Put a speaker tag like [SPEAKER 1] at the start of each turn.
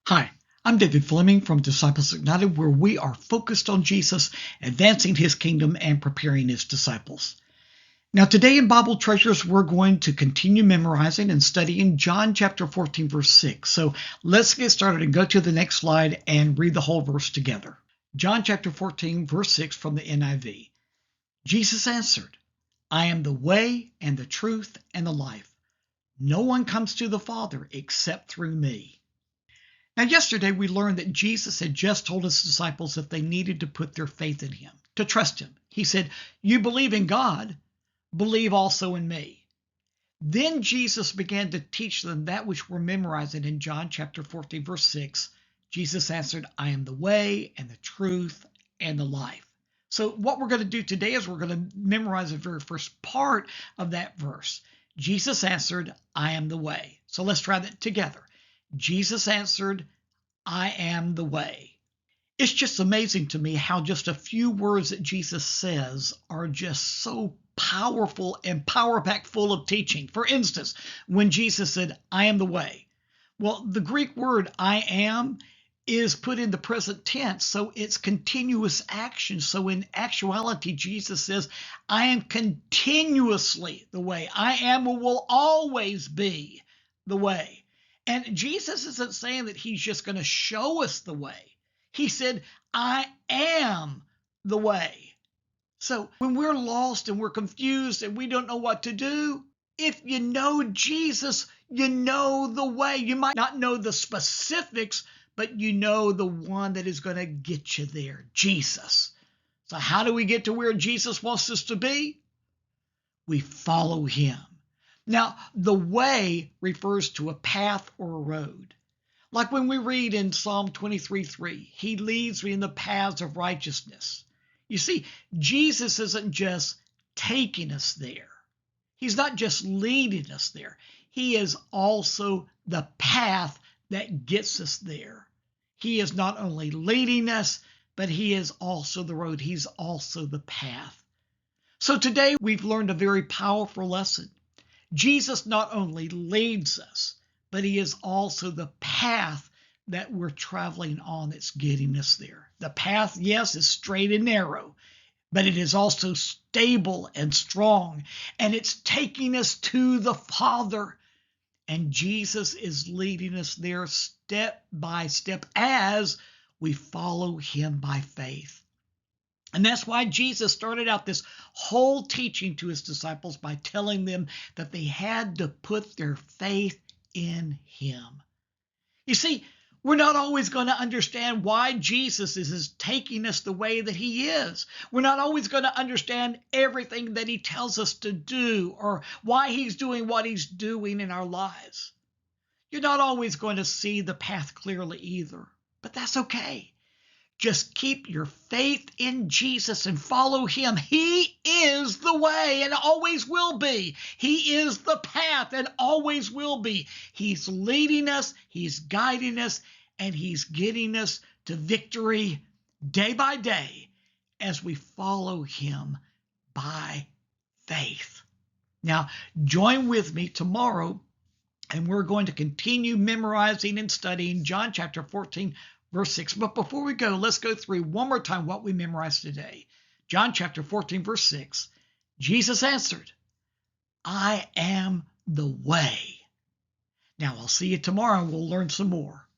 [SPEAKER 1] Hi, I'm David Fleming from Disciples Ignited, where we are focused on Jesus, advancing his kingdom, and preparing his disciples. Now, today in Bible Treasures, we're going to continue memorizing and studying John chapter 14, verse 6. So let's get started and go to the next slide and read the whole verse together. John chapter 14, verse 6 from the NIV. Jesus answered, I am the way and the truth and the life. No one comes to the Father except through me. Now, yesterday we learned that Jesus had just told his disciples that they needed to put their faith in him, to trust him. He said, you believe in God, believe also in me. Then Jesus began to teach them that which we're memorizing in John chapter 14, verse 6. Jesus answered, I am the way and the truth and the life. So what we're going to do today is we're going to memorize the very first part of that verse. Jesus answered, I am the way. So let's try that together. Jesus answered, I am the way. It's just amazing to me how just a few words that Jesus says are just so powerful and power-packed full of teaching. For instance, when Jesus said, I am the way. Well, the Greek word I am is put in the present tense, so it's continuous action. So in actuality, Jesus says, I am continuously the way. I am or will always be the way. And Jesus isn't saying that he's just going to show us the way. He said, I am the way. So when we're lost and we're confused and we don't know what to do, if you know Jesus, you know the way. You might not know the specifics, but you know the one that is going to get you there, Jesus. So how do we get to where Jesus wants us to be? We follow him. Now, the way refers to a path or a road. Like when we read in Psalm 23:3, he leads me in the paths of righteousness. You see, Jesus isn't just taking us there. He's not just leading us there. He is also the path that gets us there. He is not only leading us, but he is also the road. He's also the path. So today we've learned a very powerful lesson. Jesus not only leads us, but he is also the path that we're traveling on that's getting us there. The path, yes, is straight and narrow, but it is also stable and strong, and it's taking us to the Father. And Jesus is leading us there step by step as we follow him by faith. And that's why Jesus started out this whole teaching to his disciples by telling them that they had to put their faith in him. You see, we're not always going to understand why Jesus is taking us the way that he is. We're not always going to understand everything that he tells us to do or why he's doing what he's doing in our lives. You're not always going to see the path clearly either, but that's okay. Just keep your faith in Jesus and follow him. He is the way and always will be. He is the path and always will be. He's leading us, he's guiding us, and he's getting us to victory day by day as we follow him by faith. Now, join with me tomorrow, and we're going to continue memorizing and studying John chapter 14, verse 6. But before we go, let's go through one more time what we memorized today. John chapter 14, verse 6. Jesus answered, I am the way. Now, I'll see you tomorrow and we'll learn some more.